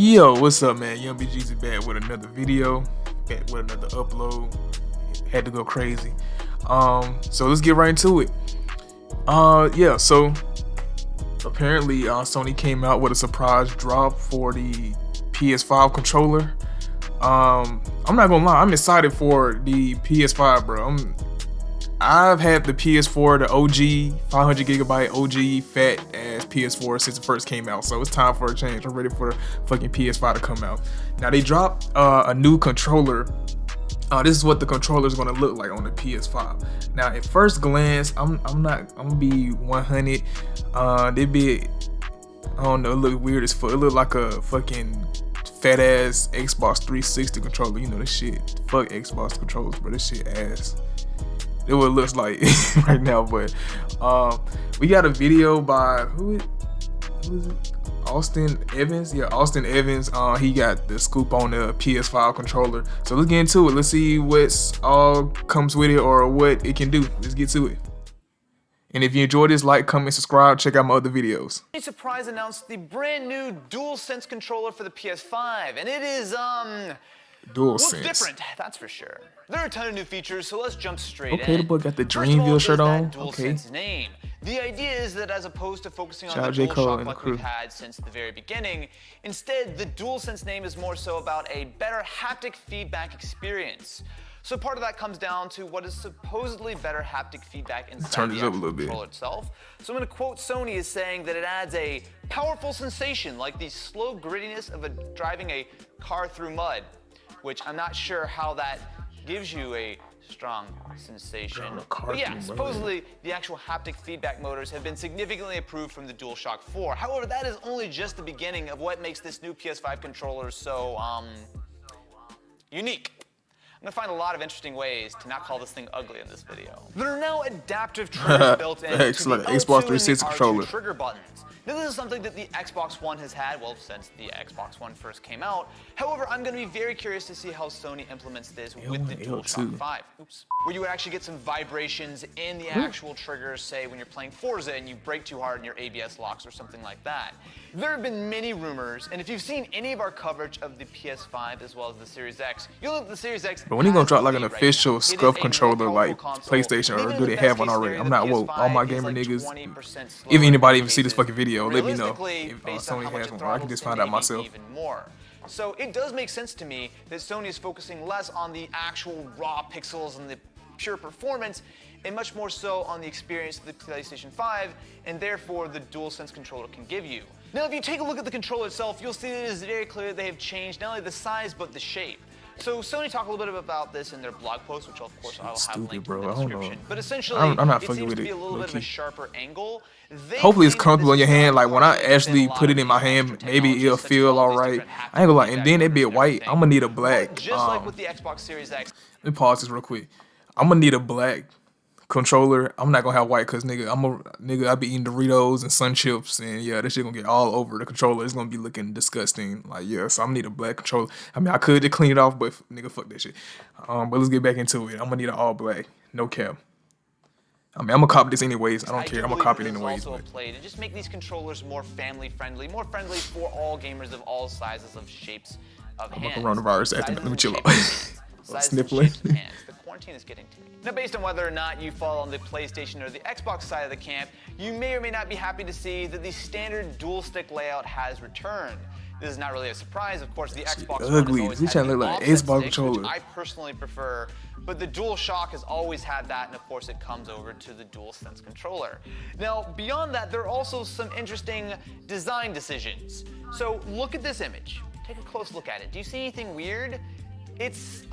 Yo, what's up, man? Young BG's back with another video, back with another upload. Had to go crazy. So let's get right into it. Yeah. So apparently, Sony came out with a surprise drop for the PS5 controller. I'm not gonna lie, I'm excited for the PS5, bro. I've had the PS4, the OG 500GB OG fat ass PS4 since it first came out, so it's time for a change. I'm ready for the fucking PS5 to come out. Now they dropped a new controller. This is what the controller is gonna look like on the PS5. Now at first glance, I'm gonna be 100. They be, I don't know, it look weird as fuck. It look like a fucking fat ass Xbox 360 controller. You know this shit. Fuck Xbox controllers, bro. This shit ass. It what it looks like right now, but we got a video by who is it? Austin Evans. Yeah, Austin Evans. He got the scoop on the PS5 controller. So let's get into it. Let's see what's all comes with it or what it can do. Let's get to it. And if you enjoyed this, like, comment, subscribe, check out my other videos. Surprise announced the brand new DualSense controller for the PS5, and it is looks different, that's for sure. There are a ton of new features, so let's jump straight in. Okay, the boy got the Dreamville shirt on. Okay. Name. The idea is that as opposed to focusing Shout on the DualShock like crew. we've had since the very beginning, instead the DualSense name is more so about a better haptic feedback experience. So part of that comes down to what is supposedly better haptic feedback inside the actual controller itself. So I'm going to quote Sony as saying that it adds a powerful sensation like the slow grittiness of driving a car through mud, which I'm not sure how that gives you a strong sensation. But yeah, supposedly the actual haptic feedback motors have been significantly improved from the DualShock 4. However, that is only just the beginning of what makes this new PS5 controller so unique. I'm gonna find a lot of interesting ways to not call this thing ugly in this video. There are now adaptive triggers built in to the Xbox 360 controller. trigger buttons. Now this is something that the Xbox One has had, well, since the Xbox One first came out. However, I'm gonna be very curious to see how Sony implements this with the DualShock 5. Oops. Where you would actually get some vibrations in the actual triggers, say when you're playing Forza and you brake too hard and your ABS locks or something like that. There have been many rumors, and if you've seen any of our coverage of the PS5 as well as the Series X, you'll know that the Series X. But when you gonna drop like an official SCUF controller like PlayStation, or do they have one already? I'm not woke. All my gamer niggas, if anybody even see this fucking video, let me know if Sony has one, or I can just find out myself. Even more. So it does make sense to me that Sony is focusing less on the actual raw pixels and the pure performance, and much more so on the experience that the PlayStation 5 and therefore the DualSense controller can give you. Now, if you take a look at the controller itself, you'll see that it is very clear they have changed not only the size but the shape. So Sony talked a little bit about this in their blog post, which of course I'll have linked in the description. But essentially, I'm not it fucking seems with to be it, a little bit of a sharper angle. Hopefully it's comfortable in your hand. Like when I actually put it in my hand, maybe it'll feel alright. I ain't gonna lie. And then it be white. I'm gonna need a black. Just like with the Xbox Series X. Let me pause this real quick. I'm gonna need a black controller. I'm not gonna have white because nigga, I be eating Doritos and Sun Chips, and yeah, that shit gonna get all over the controller. It's gonna be looking disgusting. Like, yeah, so I'm gonna need a black controller. I mean, I could just clean it off, but nigga, fuck that shit. But let's get back into it. I'm gonna need an all black, no cap. I mean, I'm gonna copy this anyways. I don't care. I'm gonna copy it anyways. Also a play to just make these controllers more family friendly, more friendly for all gamers of all sizes, of shapes, of hands. I'm a coronavirus acting. Let me chill out. Sniffling. The quarantine is getting to me. Now, based on whether or not you fall on the PlayStation or the Xbox side of the camp, you may or may not be happy to see that the standard dual stick layout has returned. This is not really a surprise, of course. The Xbox One ugly. has always This had look the like offset Xbox sticks, controller. which I personally prefer, but the DualShock has always had that, and of course it comes over to the DualSense controller. Now, beyond that, there are also some interesting design decisions. So look at this image. Take a close look at it. Do you see anything weird? It's,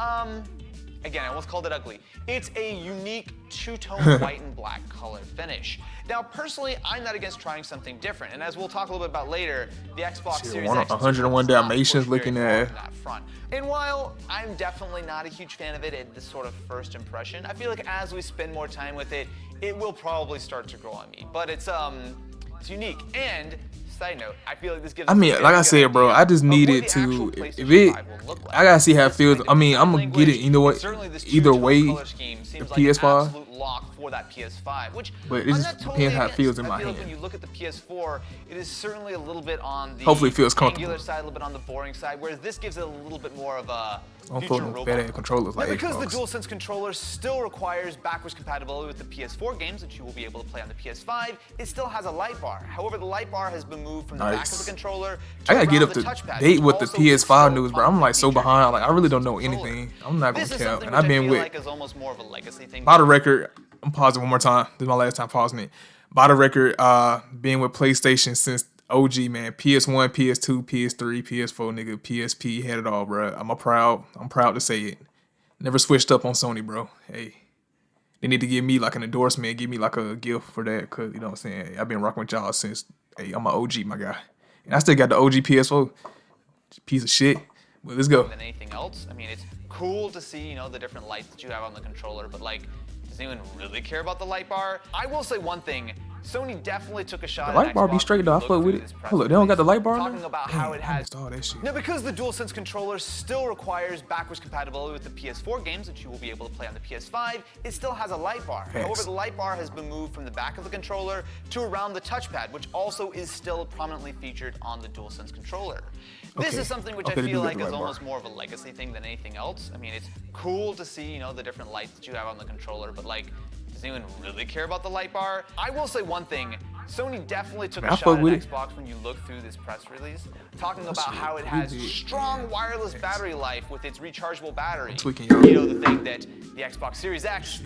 again, I almost called it ugly. It's a unique two-tone white and black color finish. Now, personally, I'm not against trying something different, and as we'll talk a little bit about later, the Xbox Series X 101 Dalmatians looking at that front. And while I'm definitely not a huge fan of it at this sort of first impression, I feel like as we spend more time with it, it will probably start to grow on me. But it's unique. And side note, I feel like this gives. I mean, like I said, bro, I just needed to. If it, I gotta see how it feels. I mean, I'm gonna get it. You know what? Either way, the PS5. lock for that PS5, which but it just depends how it feels in my hand. Like when you look at the PS4, it is certainly a little bit on the hopefully it feels comfortable angular side, a little bit on the boring side, whereas this gives it a little bit more of a future robot. Controllers like because Xbox. the DualSense controller still requires backwards compatibility with the PS4 games, which you will be able to play on the PS5, it still has a light bar. However, the light bar has been moved from the back of the controller to I gotta get up the to touchpad, date with the PS5 news, bro. I'm like so behind. Like I really don't know anything. I'm not gonna cap. And I've been with. Like is almost more of a legacy thing. By the record, I'm pausing one more time. This is my last time pausing it. By the record, being with PlayStation since OG, man. PS1, PS2, PS3, PS4, nigga, PSP, had it all, bro. I'm proud to say it. Never switched up on Sony, bro. Hey, they need to give me like an endorsement, give me like a gift for that, cause you know what I'm saying. I've been rocking with y'all since. Hey, I'm an OG, my guy, and I still got the OG PS4. Piece of shit. Well, let's go. Than anything else. I mean, it's cool to see, you know, the different lights that you have on the controller, but like, does anyone really care about the light bar? I will say one thing. Sony definitely took a shot. The light bar be straight though. I fuck with it. Hold up, they don't got the light bar talking about how it has all that shit. Now, because the DualSense controller still requires backwards compatibility with the PS4 games, which you will be able to play on the PS5, it still has a light bar. However, the light bar has been moved from the back of the controller to around the touchpad, which also is still prominently featured on the DualSense controller. This is something which I feel like is almost more of a legacy thing than anything else. I mean, it's cool to see, you know, the different lights that you have on the controller, but like, does anyone really care about the light bar? I will say one thing. Sony definitely took a shot at Xbox when you look through this press release, talking about how it has strong wireless battery life with its rechargeable battery. You know, the thing that the Xbox Series X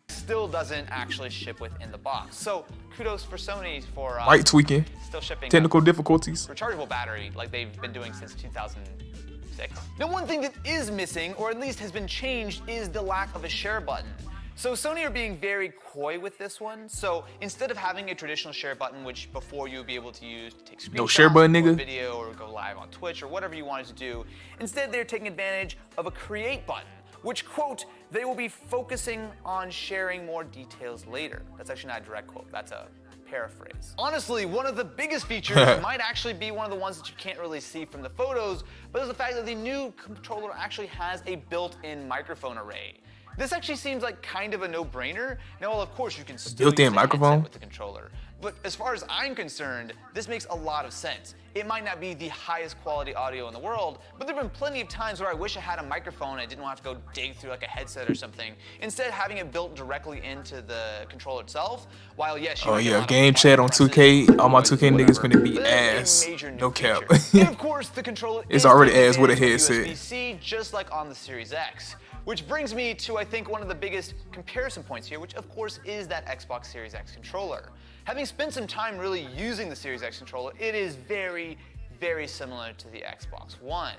still doesn't actually ship with in the box. So kudos for Sony for tweaking. Still shipping technical difficulties. Rechargeable battery like they've been doing since 2006. Now, one thing that is missing, or at least has been changed, is the lack of a share button. So Sony are being very coy with this one. So instead of having a traditional share button, which before you would be able to use to take screenshots, share button, nigga, video, or go live on Twitch or whatever you wanted to do, instead they're taking advantage of a create button, which, quote, they will be focusing on sharing more details later. That's actually not a direct quote, that's a paraphrase. Honestly, one of the biggest features might actually be one of the ones that you can't really see from the photos, but is the fact that the new controller actually has a built-in microphone array. This actually seems like kind of a no-brainer. Now, well, of course, you can still use a microphone with the controller, but as far as I'm concerned, this makes a lot of sense. It might not be the highest quality audio in the world, but there have been plenty of times where I wish I had a microphone and I didn't want to have to go dig through like a headset or something. Instead, having it built directly into the controller itself, while yes, you game chat on 2K, all my 2K niggas finna be ass. No cap. And of course, the controller is already ass with a headset. USB-C, just like on the Series X. Which brings me to, I think, one of the biggest comparison points here, which of course is that Xbox Series X controller. Having spent some time really using the Series X controller, it is very, very similar to the Xbox One.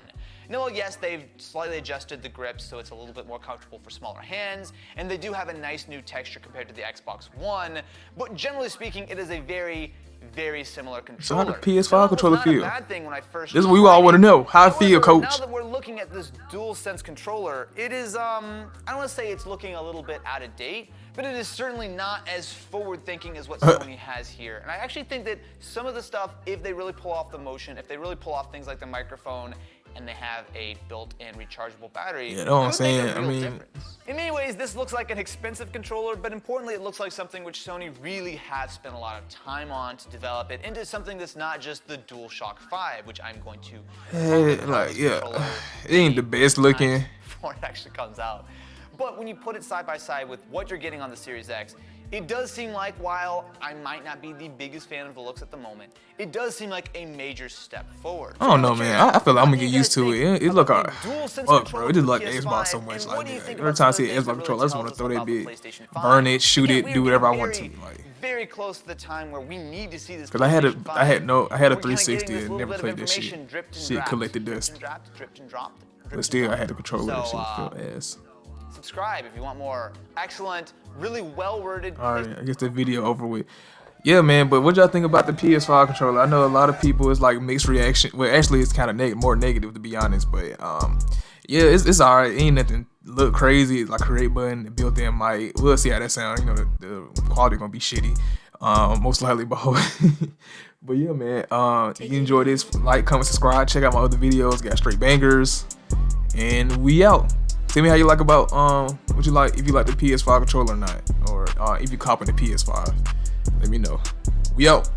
Now, well, yes, they've slightly adjusted the grip so it's a little bit more comfortable for smaller hands, and they do have a nice new texture compared to the Xbox One, but generally speaking, it is a very, very similar controller. So how the PS5 controller feel? This is what we all want to know. How it feel, coach? Now that we're looking at this DualSense controller, it is, I don't want to say it's looking a little bit out of date, but it is certainly not as forward-thinking as what Sony has here. And I actually think that some of the stuff, if they really pull off the motion, if they really pull off things like the microphone, and they have a built-in rechargeable battery. Yeah, know what I'm saying? I mean, difference. In many ways, this looks like an expensive controller, but importantly, it looks like something which Sony really has spent a lot of time on to develop it into something that's not just the DualShock 5, which I'm going to it ain't the best looking before it actually comes out. But when you put it side by side with what you're getting on the Series X, it does seem like, while I might not be the biggest fan of the looks at the moment, it does seem like a major step forward. I don't know, man. I feel like I'm gonna get used to it. It look alright. Fuck, bro. It just like Xbox so much. Like, every time I see an Xbox controller, I just want to throw that bit, burn it, shoot it, do whatever I want to. Like, very close to the time where we need to see this. Cause I had a 360 and never played that shit. Shit collected dust. But still, I had the controller. That shit felt ass. Subscribe if you want more excellent, really well-worded. All right, I guess the video over with. Yeah, man, but what y'all think about the PS5 controller? I know a lot of people is like mixed reaction. Well, actually, it's kind of more negative to be honest. But yeah, it's all right. Ain't nothing look crazy. It's like create button, built-in mic. We'll see how that sounds. You know, the quality gonna be shitty, most likely. But yeah, man, if you enjoy this, like, comment, subscribe, check out my other videos. Got straight bangers, and we out. Tell me how you like about what you like, if you like the PS5 controller or not, or if you copping the PS5. Let me know. We out.